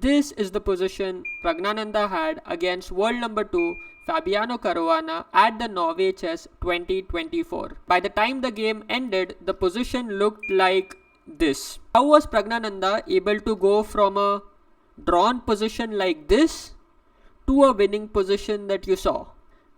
this is the position Praggnanandhaa had against world number 2 Fabiano Caruana at the Norway Chess 2024. By the time the game ended, the position looked like this. How was Praggnanandhaa able to go from a drawn position like this to a winning position that you saw?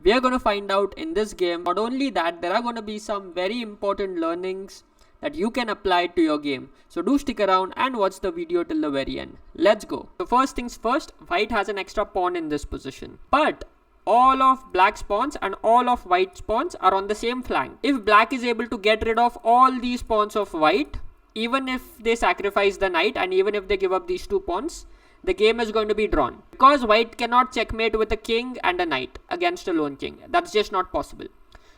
We are going to find out in this game. Not only that, there are going to be some very important learnings that you can apply to your game. So do stick around and watch the video till the very end. Let's go. So first things first, white has an extra pawn in this position. But all of black's pawns and all of white's pawns are on the same flank. If black is able to get rid of all these pawns of white, even if they sacrifice the knight and even if they give up these 2 pawns, the game is going to be drawn. Because white cannot checkmate with a king and a knight against a lone king. That's just not possible.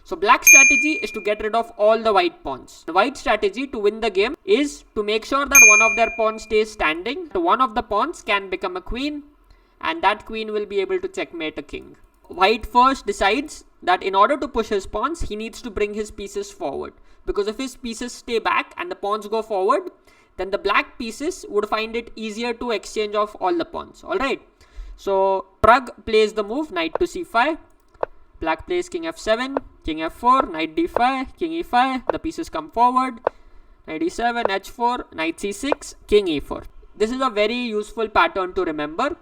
So black's strategy is to get rid of all the white pawns. The white strategy to win the game is to make sure that one of their pawns stays standing. So one of the pawns can become a queen and that queen will be able to checkmate a king. White first decides that in order to push his pawns, he needs to bring his pieces forward. Because if his pieces stay back and the pawns go forward, then the black pieces would find it easier to exchange off all the pawns. Alright. So Pragg plays the move knight to c5. Black plays king f7, king f4, knight d5, king e5. The pieces come forward. Knight e7, h4, knight c6, king e4. This is a very useful pattern to remember.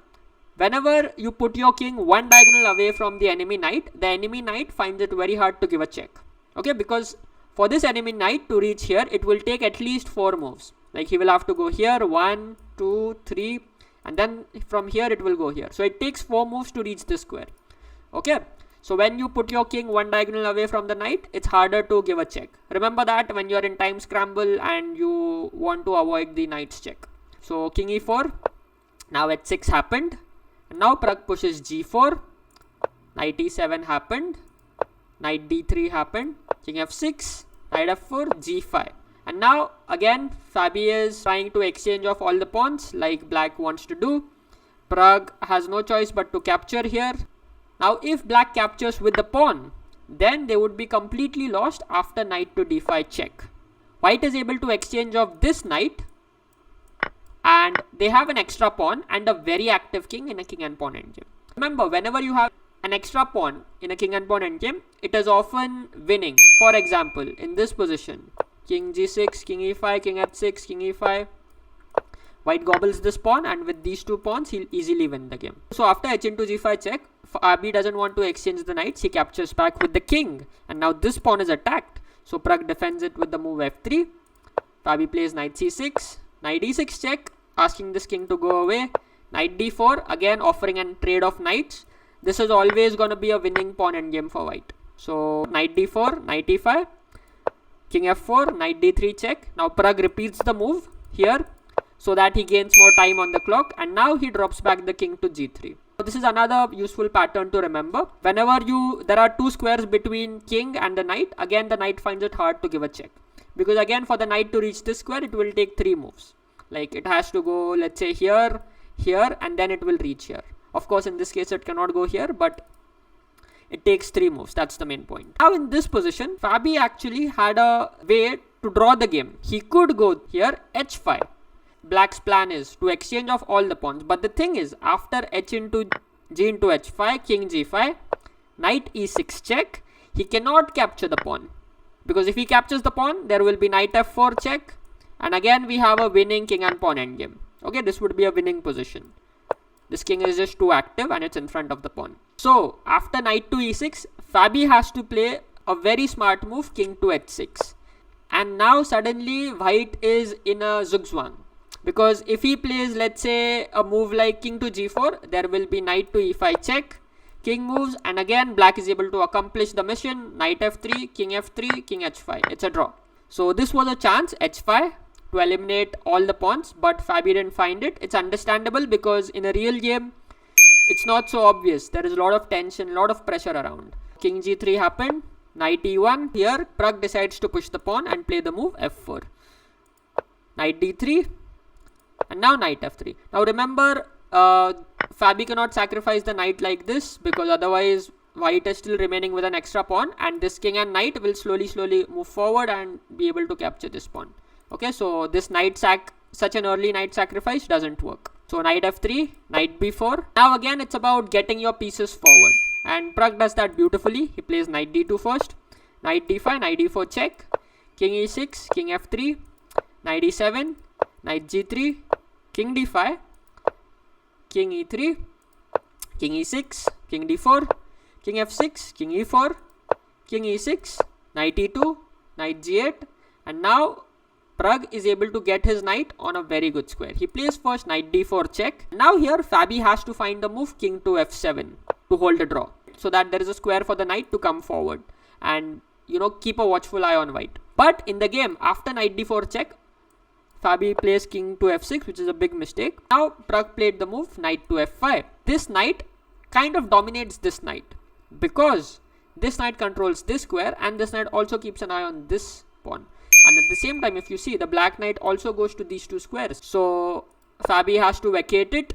Whenever you put your king one diagonal away from the enemy knight finds it very hard to give a check. Okay, because for this enemy knight to reach here, it will take at least 4 moves. Like he will have to go here, 1, 2, 3, and then from here it will go here. So it takes 4 moves to reach this square. Okay, so when you put your king one diagonal away from the knight, it's harder to give a check. Remember that when you are in time scramble and you want to avoid the knight's check. So king e4, now h6 happened, and now Pragg pushes g4, knight e7 happened, knight d3 happened, king f6, knight f4, g5. And now again Fabi is trying to exchange off all the pawns like black wants to do. Pragg has no choice but to capture here. Now if black captures with the pawn, then they would be completely lost after knight to d5 check. White is able to exchange off this knight and they have an extra pawn and a very active king in a king and pawn endgame. Remember, whenever you have an extra pawn in a king and pawn endgame, it is often winning. For example, in this position, king g6, king e5, king h6, king e5. White gobbles this pawn and with these 2 pawns, he'll easily win the game. So after h into g5 check, Fabi doesn't want to exchange the knights. He captures back with the king. And now this pawn is attacked. So Pragg defends it with the move f3. Fabi plays knight c6, knight e6 check, asking this king to go away. Knight d4, again offering a trade of knights. This is always going to be a winning pawn endgame for white. So knight d4, knight e5. King f4, knight d3 check. Now Pragg repeats the move here so that he gains more time on the clock, and now he drops back the king to g3. So this is another useful pattern to remember. Whenever there are 2 squares between king and the knight, again the knight finds it hard to give a check. Because again for the knight to reach this square, it will take 3 moves. Like it has to go, let's say here, here, and then it will reach here. Of course in this case it cannot go here, but it takes 3 moves. That's the main point. Now in this position, Fabi actually had a way to draw the game. He could go here h5. Black's plan is to exchange off all the pawns. But the thing is, after h into g into h5, king g5, knight e6 check, he cannot capture the pawn. Because if he captures the pawn, there will be knight f4 check. And again we have a winning king and pawn endgame. Okay, this would be a winning position. This king is just too active and it's in front of the pawn. So after knight to e6, Fabi has to play a very smart move, king to h6. And now suddenly white is in a zugzwang. Because if he plays, let's say, a move like king to g4, there will be knight to e5 check, king moves, and again black is able to accomplish the mission, knight f3, king f3, king h5. It's a draw. So this was a chance, h5, to eliminate all the pawns, but Fabi didn't find it. It's understandable because in a real game, it's not so obvious. There is a lot of tension, a lot of pressure around. King g3 happened, knight e1. Here, Pragg decides to push the pawn and play the move f4. Knight d3, and now knight f3. Now remember, Fabi cannot sacrifice the knight like this because otherwise white is still remaining with an extra pawn, and this king and knight will slowly move forward and be able to capture this pawn. Okay, so this knight such an early knight sacrifice doesn't work. So knight f3, knight b4. Now again it's about getting your pieces forward. And Pragg does that beautifully. He plays knight d2 first, knight d5, knight d4 check, king e6, king f3, knight e7, knight g3, king d5, king e3, king e6, king d4, king f6, king e4, king e6, knight e2, knight g8, and now Pragg is able to get his knight on a very good square. He plays first knight d4 check. Now here Fabi has to find the move king to f7 to hold a draw, so that there is a square for the knight to come forward and keep a watchful eye on white. But in the game, after knight d4 check, Fabi plays king to f6, which is a big mistake. Now Pragg played the move knight to f5. This knight kind of dominates this knight because this knight controls this square and this knight also keeps an eye on this pawn. And at the same time, if you see, the black knight also goes to these two squares. So Fabi has to vacate it.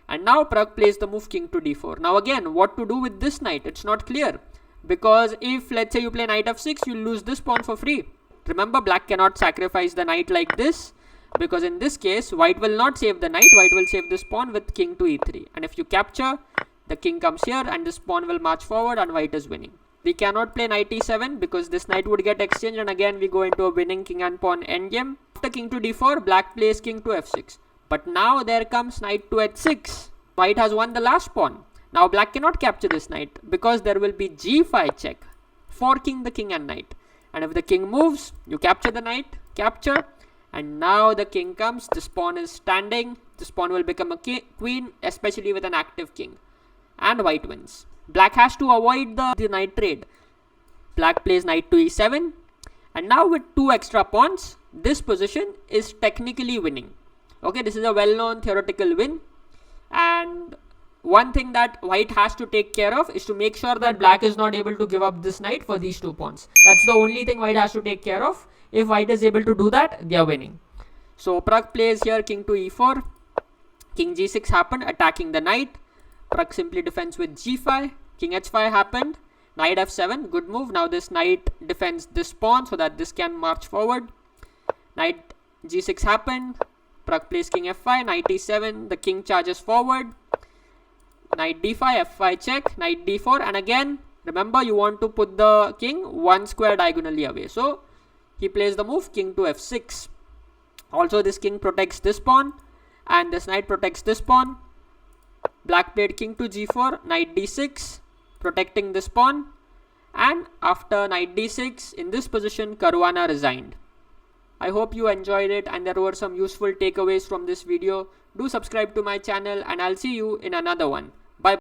And now Pragg plays the move king to d4. Now again, what to do with this knight? It's not clear. Because if, let's say, you play knight f6, you lose this pawn for free. Remember, black cannot sacrifice the knight like this. Because in this case, white will not save the knight. White will save this pawn with king to e3. And if you capture, the king comes here and this pawn will march forward and white is winning. We cannot play knight e7 because this knight would get exchanged, and again we go into a winning king and pawn endgame. After king to d4, black plays king to f6. But now there comes knight to h6. White has won the last pawn. Now black cannot capture this knight because there will be g5 check, forking the king and knight. And if the king moves, you capture the knight, capture, and now the king comes. This pawn is standing. This pawn will become a queen, especially with an active king. And white wins. Black has to avoid the knight trade. Black plays knight to e7. And now with two extra pawns, this position is technically winning. Okay, this is a well-known theoretical win. And one thing that white has to take care of is to make sure that black is not able to give up this knight for these two pawns. That's the only thing white has to take care of. If white is able to do that, they are winning. So Pragg plays here king to e4. King g6 happened, attacking the knight. Pragg simply defends with g5. King h5 happened. Knight f7, good move. Now this knight defends this pawn so that this can march forward. Knight g6 happened. Pragg plays king f5, knight e7, the king charges forward. Knight d5, f5 check, knight d4, and again, remember you want to put the king one square diagonally away. So he plays the move king to f6. Also this king protects this pawn and this knight protects this pawn. Black played king to g4, knight d6, protecting this pawn. And after knight d6, in this position, Caruana resigned. I hope you enjoyed it and there were some useful takeaways from this video. Do subscribe to my channel and I'll see you in another one.